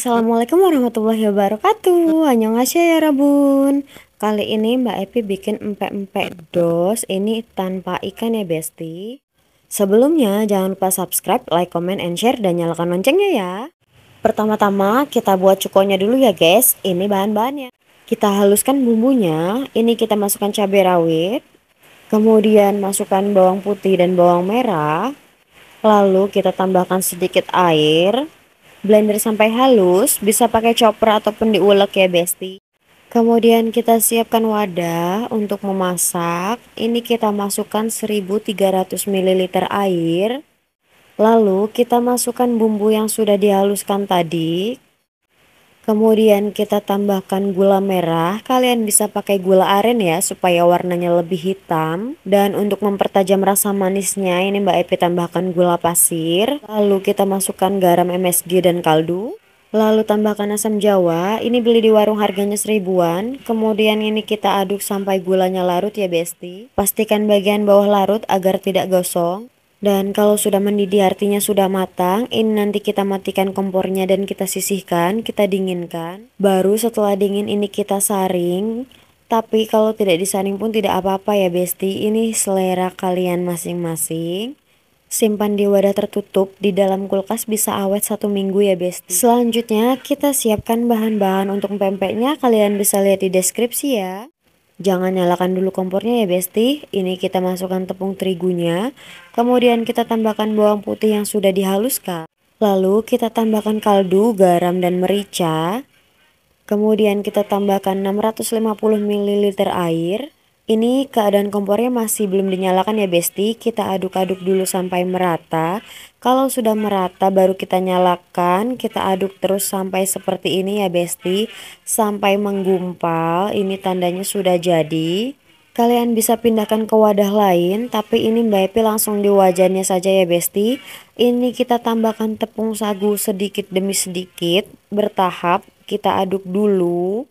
Assalamualaikum warahmatullahi wabarakatuh. Annyeonghaseyo ya Rabun. Kali ini Mbak Epi bikin empek-empek dos. Ini tanpa ikan ya Besti. Sebelumnya jangan lupa subscribe, like, comment, and share, dan nyalakan loncengnya ya. Pertama-tama kita buat cukonya dulu ya guys. Ini bahan-bahannya. Kita haluskan bumbunya. Ini kita masukkan cabai rawit. Kemudian masukkan bawang putih dan bawang merah. Lalu kita tambahkan sedikit air. Blender sampai halus, bisa pakai chopper ataupun diulek ya Besti. Kemudian kita siapkan wadah untuk memasak. Ini kita masukkan 1300 ml air. Lalu kita masukkan bumbu yang sudah dihaluskan tadi. Kemudian kita tambahkan gula merah. Kalian bisa pakai gula aren ya supaya warnanya lebih hitam. Dan untuk mempertajam rasa manisnya ini Mbak Epi tambahkan gula pasir. Lalu kita masukkan garam MSG dan kaldu. Lalu tambahkan asam jawa. Ini beli di warung harganya 1000-an. Kemudian ini kita aduk sampai gulanya larut ya Besti. Pastikan bagian bawah larut agar tidak gosong. Dan kalau sudah mendidih artinya sudah matang. Ini nanti kita matikan kompornya dan kita sisihkan, kita dinginkan. Baru setelah dingin ini kita saring. Tapi kalau tidak disaring pun tidak apa-apa ya Besti. Ini selera kalian masing-masing. Simpan di wadah tertutup, di dalam kulkas bisa awet 1 minggu ya Besti. Selanjutnya kita siapkan bahan-bahan untuk pempeknya. Kalian bisa lihat di deskripsi ya. Jangan nyalakan dulu kompornya ya Besti. Ini kita masukkan tepung terigunya. Kemudian kita tambahkan bawang putih yang sudah dihaluskan. Lalu kita tambahkan kaldu, garam, dan merica. Kemudian kita tambahkan 650 ml air. Ini keadaan kompornya masih belum dinyalakan ya Besti. Kita aduk-aduk dulu sampai merata. Kalau sudah merata baru kita nyalakan. Kita aduk terus sampai seperti ini ya Besti. Sampai menggumpal. Ini tandanya sudah jadi. Kalian bisa pindahkan ke wadah lain. Tapi ini Mbak Epi langsung di wajannya saja ya Besti. Ini kita tambahkan tepung sagu sedikit demi sedikit. Bertahap kita aduk dulu.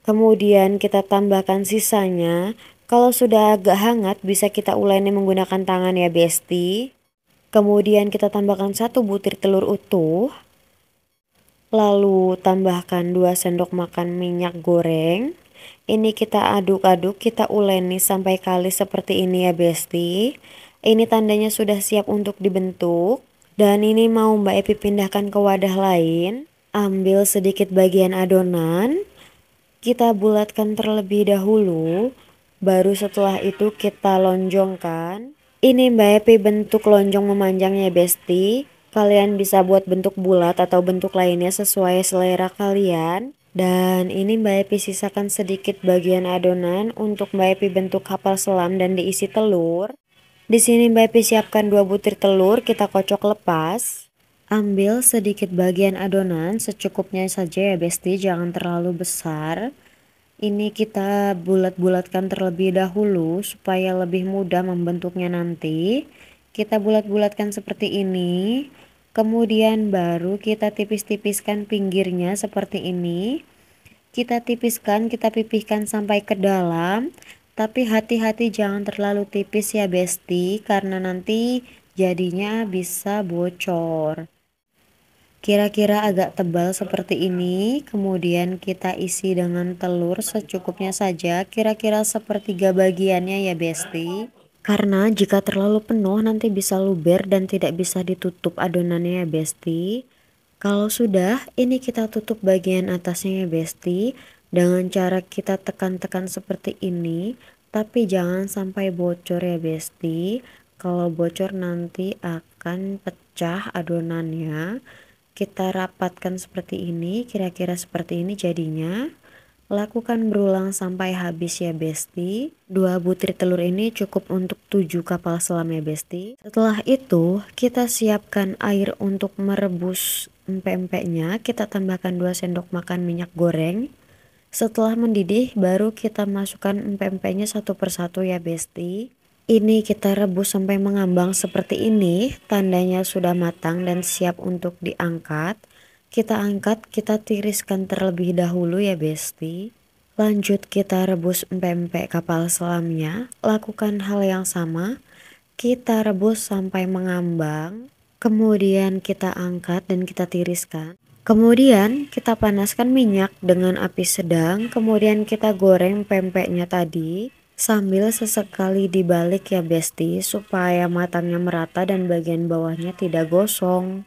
Kemudian kita tambahkan sisanya. Kalau sudah agak hangat bisa kita uleni menggunakan tangan ya Besti. Kemudian kita tambahkan 1 butir telur utuh. Lalu tambahkan 2 sendok makan minyak goreng. Ini kita aduk-aduk, kita uleni sampai kalis seperti ini ya Besti. Ini tandanya sudah siap untuk dibentuk. Dan ini mau Mbak Epi pindahkan ke wadah lain. Ambil sedikit bagian adonan. Kita bulatkan terlebih dahulu, baru setelah itu kita lonjongkan. Ini Mbak Epi bentuk lonjong memanjang ya Besti. Kalian bisa buat bentuk bulat atau bentuk lainnya sesuai selera kalian. Dan ini Mbak Epi sisakan sedikit bagian adonan untuk Mbak Epi bentuk kapal selam dan diisi telur. Di sini Mbak Epi siapkan 2 butir telur, kita kocok lepas. Ambil sedikit bagian adonan secukupnya saja ya Besti, jangan terlalu besar. Ini kita bulat-bulatkan terlebih dahulu supaya lebih mudah membentuknya nanti. Kita bulat-bulatkan seperti ini. Kemudian baru kita tipis-tipiskan pinggirnya seperti ini. Kita tipiskan, kita pipihkan sampai ke dalam. Tapi hati-hati jangan terlalu tipis ya Besti, karena nanti jadinya bisa bocor. Kira-kira agak tebal seperti ini. Kemudian kita isi dengan telur secukupnya saja. Kira-kira sepertiga bagiannya ya Besti. Karena jika terlalu penuh nanti bisa luber dan tidak bisa ditutup adonannya ya Besti. Kalau sudah, ini kita tutup bagian atasnya ya Besti. Dengan cara kita tekan-tekan seperti ini. Tapi jangan sampai bocor ya Besti. Kalau bocor nanti akan pecah adonannya. Kita rapatkan seperti ini, kira-kira seperti ini jadinya. Lakukan berulang sampai habis ya Besti. 2 butir telur ini cukup untuk 7 kapal selam ya Besti. Setelah itu kita siapkan air untuk merebus empek-empeknya. Kita tambahkan 2 sendok makan minyak goreng. Setelah mendidih baru kita masukkan empek-empeknya satu persatu ya Besti. Ini kita rebus sampai mengambang seperti ini, tandanya sudah matang dan siap untuk diangkat. Kita angkat, kita tiriskan terlebih dahulu ya Besti. Lanjut kita rebus empek-empek kapal selamnya. Lakukan hal yang sama. Kita rebus sampai mengambang. Kemudian kita angkat dan kita tiriskan. Kemudian kita panaskan minyak dengan api sedang, kemudian kita goreng pempeknya tadi sambil sesekali dibalik ya Besti, supaya matangnya merata dan bagian bawahnya tidak gosong.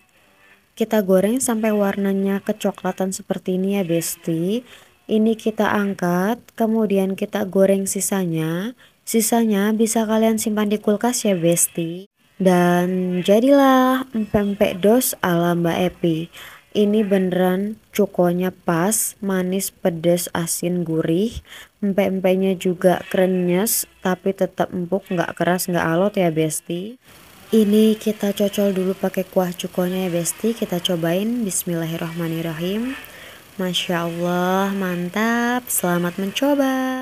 Kita goreng sampai warnanya kecoklatan seperti ini ya Besti. Ini kita angkat, kemudian kita goreng sisanya. Sisanya bisa kalian simpan di kulkas ya Besti. Dan jadilah empek-empek dos ala Mbak Epi. Ini beneran cukonya pas, manis, pedas, asin, gurih. Empek-empeknya juga krenyes, tapi tetap empuk, nggak keras, nggak alot ya Besti. Ini kita cocol dulu pakai kuah cukonya ya Besti. Kita cobain. Bismillahirrahmanirrahim. Masya Allah, mantap. Selamat mencoba.